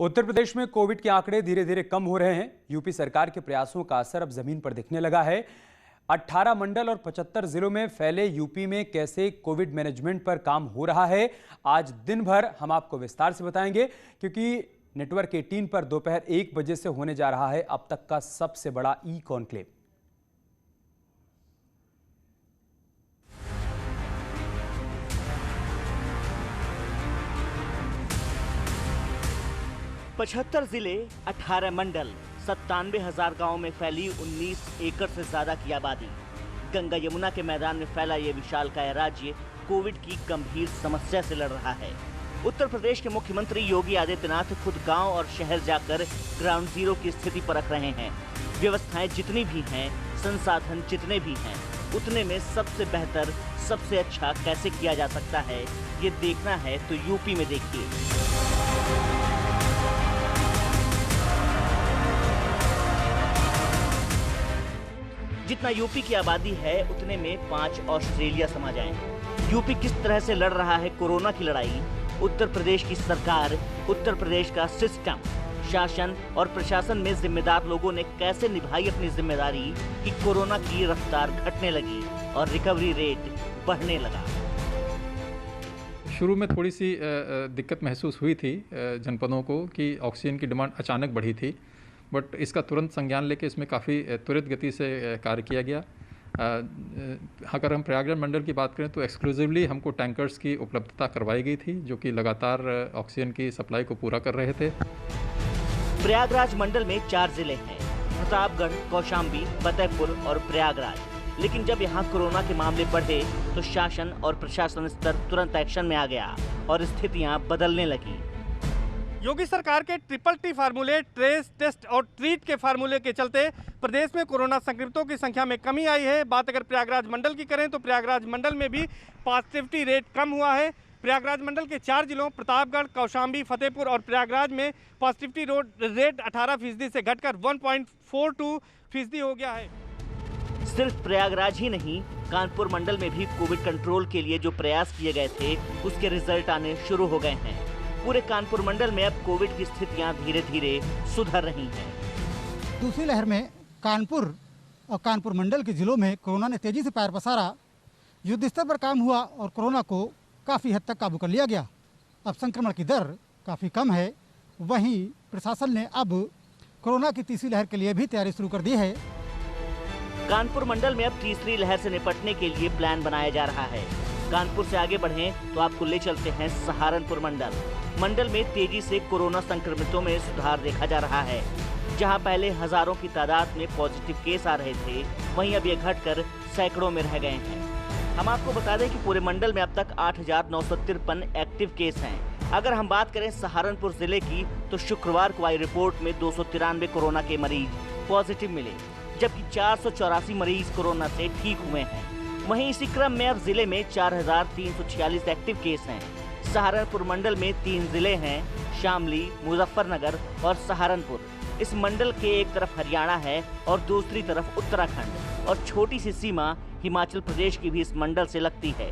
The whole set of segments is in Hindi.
उत्तर प्रदेश में कोविड के आंकड़े धीरे धीरे कम हो रहे हैं। यूपी सरकार के प्रयासों का असर अब जमीन पर दिखने लगा है। 18 मंडल और 75 जिलों में फैले यूपी में कैसे कोविड मैनेजमेंट पर काम हो रहा है, आज दिन भर हम आपको विस्तार से बताएंगे, क्योंकि नेटवर्क 18 पर दोपहर 1 बजे से होने जा रहा है अब तक का सबसे बड़ा ई कॉन्क्लेव। पचहत्तर जिले, 18 मंडल, 97,000 गांव में फैली 19 एकड़ से ज्यादा की आबादी। गंगा यमुना के मैदान में फैला ये विशालकाय राज्य कोविड की गंभीर समस्या से लड़ रहा है। उत्तर प्रदेश के मुख्यमंत्री योगी आदित्यनाथ खुद गांव और शहर जाकर ग्राउंड जीरो की स्थिति परख रहे हैं। व्यवस्थाएं जितनी भी हैं, संसाधन जितने भी हैं, उतने में सबसे बेहतर, सबसे अच्छा कैसे किया जा सकता है, ये देखना है तो यूपी में देखिए। जितना यूपी की आबादी है, उतने में 5 ऑस्ट्रेलिया समा जाएं। यूपी किस तरह से लड़ रहा है कोरोना की लड़ाई, उत्तर प्रदेश की सरकार, उत्तर प्रदेश का सिस्टम, शासन और प्रशासन में जिम्मेदार लोगों ने कैसे निभाई अपनी जिम्मेदारी कि कोरोना की रफ्तार घटने लगी और रिकवरी रेट बढ़ने लगा। शुरू में थोड़ी सी दिक्कत महसूस हुई थी जनपदों को कि ऑक्सीजन की डिमांड अचानक बढ़ी थी, बट इसका तुरंत संज्ञान लेके इसमें काफ़ी त्वरित गति से कार्य किया गया। अगर हम प्रयागराज मंडल की बात करें तो एक्सक्लूसिवली हमको टैंकर्स की उपलब्धता करवाई गई थी, जो कि लगातार ऑक्सीजन की सप्लाई को पूरा कर रहे थे। प्रयागराज मंडल में 4 जिले हैं, प्रतापगढ़, कौशाम्बी, फतेहपुर और प्रयागराज। लेकिन जब यहाँ कोरोना के मामले बढ़े तो शासन और प्रशासन स्तर तुरंत एक्शन में आ गया और स्थितियाँ बदलने लगी। योगी सरकार के ट्रिपल टी फार्मूले, ट्रेस, टेस्ट और ट्रीट के फार्मूले के चलते प्रदेश में कोरोना संक्रमितों की संख्या में कमी आई है। बात अगर प्रयागराज मंडल की करें तो प्रयागराज मंडल में भी पॉजिटिविटी रेट कम हुआ है। प्रयागराज मंडल के 4 जिलों प्रतापगढ़, कौशाम्बी, फतेहपुर और प्रयागराज में पॉजिटिविटी रेट 18% से घटकर 1.42% हो गया है। सिर्फ प्रयागराज ही नहीं, कानपुर मंडल में भी कोविड कंट्रोल के लिए जो प्रयास किए गए थे, उसके रिजल्ट आने शुरू हो गए हैं। पूरे कानपुर मंडल में अब कोविड की स्थितियां धीरे धीरे सुधर रही हैं। दूसरी लहर में कानपुर और कानपुर मंडल के जिलों में कोरोना ने तेजी से पैर पसारा। युद्ध स्तर पर काम हुआ और कोरोना को काफ़ी हद तक काबू कर लिया गया। अब संक्रमण की दर काफ़ी कम है। वहीं प्रशासन ने अब कोरोना की तीसरी लहर के लिए भी तैयारी शुरू कर दी है। कानपुर मंडल में अब तीसरी लहर से निपटने के लिए प्लान बनाया जा रहा है। कानपुर से आगे बढ़ें तो आपको ले चलते हैं सहारनपुर मंडल में तेजी से कोरोना संक्रमितों में सुधार देखा जा रहा है। जहां पहले हजारों की तादाद में पॉजिटिव केस आ रहे थे, वहीं अब ये घटकर सैकड़ों में रह गए हैं। हम आपको बता दें कि पूरे मंडल में अब तक 8,953 एक्टिव केस हैं। अगर हम बात करें सहारनपुर जिले की तो शुक्रवार को आई रिपोर्ट में 293 कोरोना के मरीज पॉजिटिव मिले, जबकि 484 मरीज कोरोना से ठीक हुए हैं। वहीं इसी क्रम में अब जिले में 4,346 एक्टिव केस हैं। सहारनपुर मंडल में 3 जिले हैं, शामली, मुजफ्फरनगर और सहारनपुर। इस मंडल के एक तरफ हरियाणा है और दूसरी तरफ उत्तराखंड, और छोटी सी सीमा हिमाचल प्रदेश की भी इस मंडल से लगती है।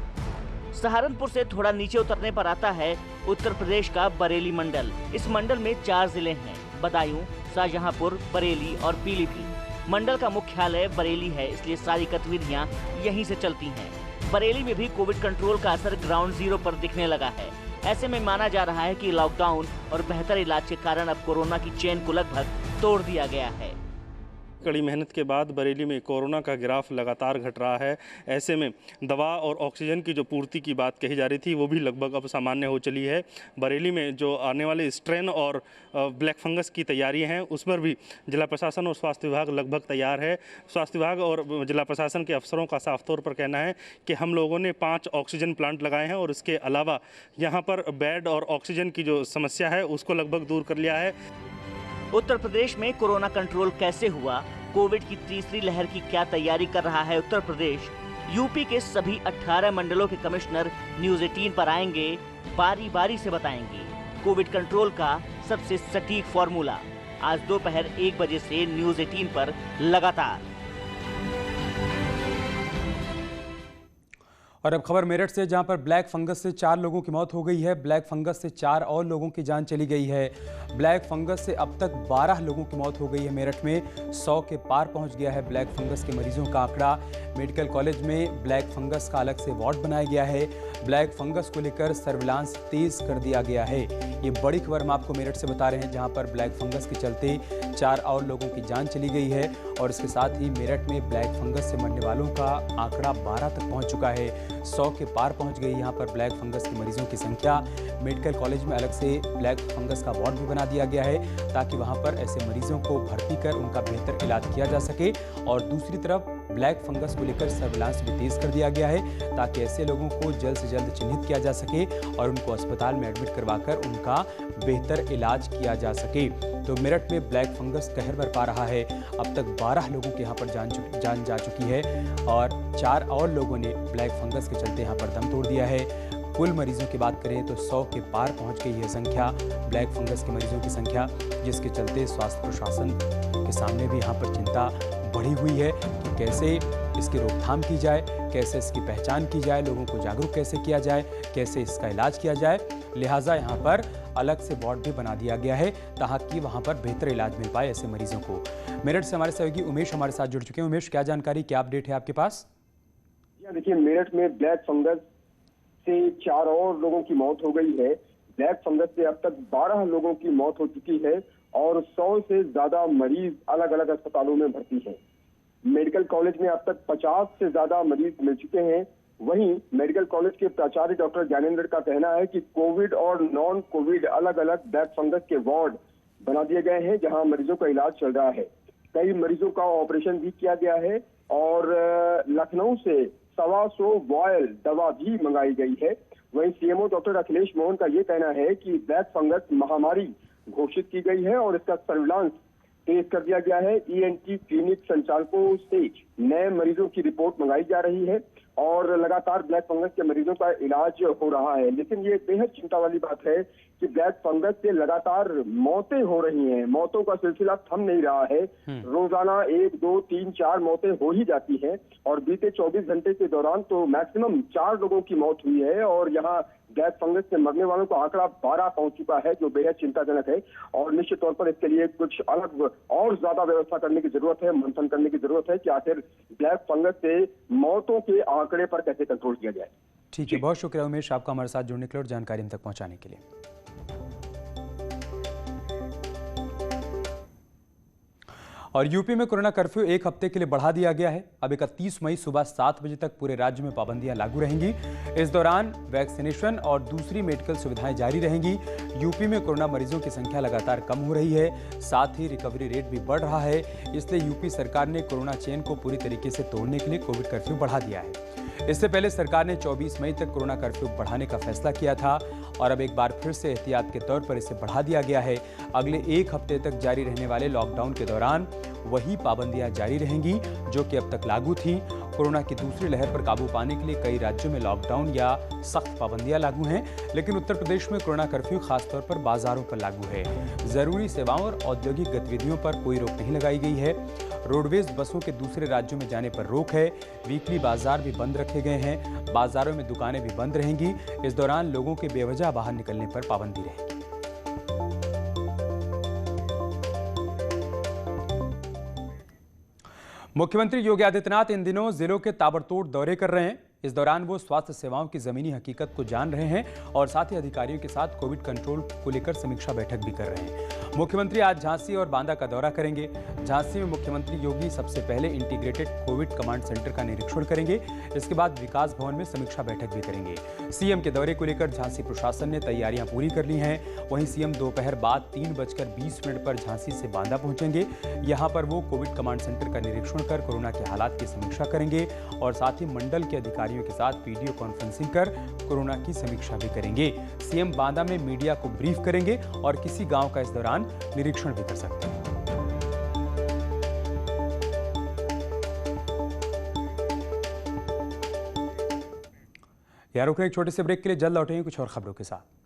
सहारनपुर से थोड़ा नीचे उतरने पर आता है उत्तर प्रदेश का बरेली मंडल। इस मंडल में 4 जिले हैं, बदायूं, शाहजहांपुर, बरेली और पीलीभीत। मंडल का मुख्यालय बरेली है, इसलिए सारी गतिविधियां यहीं से चलती हैं। बरेली में भी कोविड कंट्रोल का असर ग्राउंड जीरो पर दिखने लगा है। ऐसे में माना जा रहा है कि लॉकडाउन और बेहतर इलाज के कारण अब कोरोना की चेन को लगभग तोड़ दिया गया है। कड़ी मेहनत के बाद बरेली में कोरोना का ग्राफ लगातार घट रहा है। ऐसे में दवा और ऑक्सीजन की जो पूर्ति की बात कही जा रही थी, वो भी लगभग अब सामान्य हो चली है। बरेली में जो आने वाले स्ट्रेन और ब्लैक फंगस की तैयारी हैं, उस पर भी जिला प्रशासन और स्वास्थ्य विभाग लगभग तैयार है। स्वास्थ्य विभाग और जिला प्रशासन के अफसरों का साफ तौर पर कहना है कि हम लोगों ने 5 ऑक्सीजन प्लांट लगाए हैं और इसके अलावा यहाँ पर बेड और ऑक्सीजन की जो समस्या है, उसको लगभग दूर कर लिया है। उत्तर प्रदेश में कोरोना कंट्रोल कैसे हुआ, कोविड की तीसरी लहर की क्या तैयारी कर रहा है उत्तर प्रदेश, यूपी के सभी 18 मंडलों के कमिश्नर न्यूज 18 पर आएंगे, बारी बारी से बताएंगे कोविड कंट्रोल का सबसे सटीक फॉर्मूला। आज दोपहर 1 बजे से न्यूज 18 पर लगातार। और अब खबर मेरठ से, जहां पर ब्लैक फंगस से 4 लोगों की मौत हो गई है। ब्लैक फंगस से 4 और लोगों की जान चली गई है। ब्लैक फंगस से अब तक 12 लोगों की मौत हो गई है। मेरठ में 100 के पार पहुंच गया है ब्लैक फंगस के मरीजों का आंकड़ा। मेडिकल कॉलेज में ब्लैक फंगस का अलग से वार्ड बनाया गया है। ब्लैक फंगस को लेकर सर्विलांस तेज कर दिया गया है। ये बड़ी खबर हम आपको मेरठ से बता रहे हैं, जहां पर ब्लैक फंगस के चलते 4 और लोगों की जान चली गई है। और इसके साथ ही मेरठ में ब्लैक फंगस से मरने वालों का आंकड़ा 12 तक पहुंच चुका है। 100 के पार पहुंच गई यहाँ पर ब्लैक फंगस के मरीजों की संख्या। मेडिकल कॉलेज में अलग से ब्लैक फंगस का वार्ड भी बना दिया गया है, ताकि वहाँ पर ऐसे मरीजों को भर्ती कर उनका बेहतर इलाज किया जा सके। और दूसरी तरफ ब्लैक फंगस को लेकर सर्विलांस भी तेज कर दिया गया है, ताकि ऐसे लोगों को जल्द से जल्द चिन्हित किया जा सके और उनको अस्पताल में एडमिट करवाकर उनका बेहतर इलाज किया जा सके। तो मेरठ में ब्लैक फंगस कहर बरपा रहा है। अब तक 12 लोगों के यहाँ पर जान जा चुकी है और 4 और लोगों ने ब्लैक फंगस के चलते यहाँ पर दम तोड़ दिया है। कुल मरीजों की बात करें तो 100 के पार पहुंच गई है संख्या, ब्लैक फंगस के मरीजों की संख्या, जिसके चलते स्वास्थ्य प्रशासन के सामने भी यहाँ पर चिंता बढ़ी हुई है कि कैसे इसकी रोकथाम की जाए, कैसे इसकी पहचान की जाए, लोगों को जागरूक कैसे किया जाए, कैसे इसका इलाज किया जाए। लिहाजा यहाँ पर अलग से वार्ड भी बना दिया गया है, ताकि वहाँ पर बेहतर इलाज मिल पाए ऐसे मरीजों को। मेरठ से हमारे सहयोगी उमेश हमारे साथ जुड़ चुके हैं। उमेश, क्या जानकारी, क्या अपडेट है आपके पास? देखिए, मेरठ में ब्लैक फंगस से 4 और लोगों की मौत हो गई है। ब्लैक फंगस से अब तक 12 लोगों की मौत हो चुकी है और 100 से ज्यादा मरीज अलग अलग अस्पतालों में भर्ती हैं। मेडिकल कॉलेज में अब तक 50 से ज्यादा मरीज मिल चुके हैं। वहीं मेडिकल कॉलेज के प्राचार्य डॉक्टर ज्ञानेंद्र का कहना है कि कोविड और नॉन कोविड अलग अलग ब्लैक फंगस के वार्ड बना दिए गए हैं, जहां मरीजों का इलाज चल रहा है। कई मरीजों का ऑपरेशन भी किया गया है और लखनऊ से 125 वॉयल दवा भी मंगाई गई है। वहीं सीएमओ डॉक्टर अखिलेश मोहन का ये कहना है कि ब्लैक फंगस महामारी घोषित की गई है और इसका सर्विलांस तेज कर दिया गया है। ईएनटी क्लिनिक संचालकों से नए मरीजों की रिपोर्ट मंगाई जा रही है और लगातार ब्लैक फंगस के मरीजों का इलाज हो रहा है। लेकिन ये बेहद चिंता वाली बात है कि ब्लैक फंगस से लगातार मौतें हो रही हैं। मौतों का सिलसिला थम नहीं रहा है। रोजाना 1, 2, 3, 4 मौतें हो ही जाती हैं और बीते 24 घंटे के दौरान तो मैक्सिमम 4 लोगों की मौत हुई है और यहाँ ब्लैक फंगस से मरने वालों का आंकड़ा 12 पहुंच चुका है, जो बेहद चिंताजनक है। और निश्चित तौर पर इसके लिए कुछ अलग और ज्यादा व्यवस्था करने की जरूरत है, मंथन करने की जरूरत है कि आखिर ब्लैक फंगस से मौतों के आंकड़े पर कैसे कंट्रोल किया जाए। ठीक है, बहुत शुक्रिया उमेश आपका हमारे साथ जुड़ने के लिए और जानकारी हम तक पहुंचाने के लिए। और यूपी में कोरोना कर्फ्यू 1 हफ्ते के लिए बढ़ा दिया गया है। अब 31 मई सुबह 7 बजे तक पूरे राज्य में पाबंदियां लागू रहेंगी। इस दौरान वैक्सीनेशन और दूसरी मेडिकल सुविधाएं जारी रहेंगी। यूपी में कोरोना मरीजों की संख्या लगातार कम हो रही है, साथ ही रिकवरी रेट भी बढ़ रहा है। इसलिए यूपी सरकार ने कोरोना चेन को पूरी तरीके से तोड़ने के लिए कोविड कर्फ्यू बढ़ा दिया है। इससे पहले सरकार ने 24 मई तक कोरोना कर्फ्यू बढ़ाने का फैसला किया था और अब एक बार फिर से एहतियात के तौर पर इसे बढ़ा दिया गया है। अगले 1 हफ्ते तक जारी रहने वाले लॉकडाउन के दौरान वही पाबंदियां जारी रहेंगी जो कि अब तक लागू थी। कोरोना की दूसरी लहर पर काबू पाने के लिए कई राज्यों में लॉकडाउन या सख्त पाबंदियां लागू हैं, लेकिन उत्तर प्रदेश में कोरोना कर्फ्यू खासतौर पर बाजारों पर लागू है। जरूरी सेवाओं और औद्योगिक गतिविधियों पर कोई रोक नहीं लगाई गई है। रोडवेज बसों के दूसरे राज्यों में जाने पर रोक है। वीकली बाजार भी बंद रखे गए हैं। बाजारों में दुकानें भी बंद रहेंगी। इस दौरान लोगों के बेवजह बाहर निकलने पर पाबंदी रहेगी। मुख्यमंत्री योगी आदित्यनाथ इन दिनों जिलों के ताबड़तोड़ दौरे कर रहे हैं। इस दौरान वो स्वास्थ्य सेवाओं की जमीनी हकीकत को जान रहे हैं और साथ ही अधिकारियों के साथ कोविड कंट्रोल को लेकर समीक्षा बैठक भी कर रहे हैं। मुख्यमंत्री आज झांसी और बांदा का दौरा करेंगे। झांसी में मुख्यमंत्री योगी सबसे पहले इंटीग्रेटेड कोविड कमांड सेंटर का निरीक्षण करेंगे। इसके बाद विकास भवन में समीक्षा बैठक भी करेंगे। सीएम के दौरे को लेकर झांसी प्रशासन ने तैयारियां पूरी कर ली हैं। वहीं सीएम दोपहर बाद 3:20 पर झांसी से बांदा पहुंचेंगे। यहां पर वो कोविड कमांड सेंटर का निरीक्षण कर कोरोना के हालात की समीक्षा करेंगे और साथ ही मंडल के अधिकारियों के साथ वीडियो कॉन्फ्रेंसिंग कर कोरोना की समीक्षा भी करेंगे। सीएम बांदा में मीडिया को ब्रीफ करेंगे और किसी गांव का इस दौरान निरीक्षण भी कर सकते हैं। यार रुक रहे एक छोटे से ब्रेक के लिए, जल्द लौटेंगे कुछ और खबरों के साथ।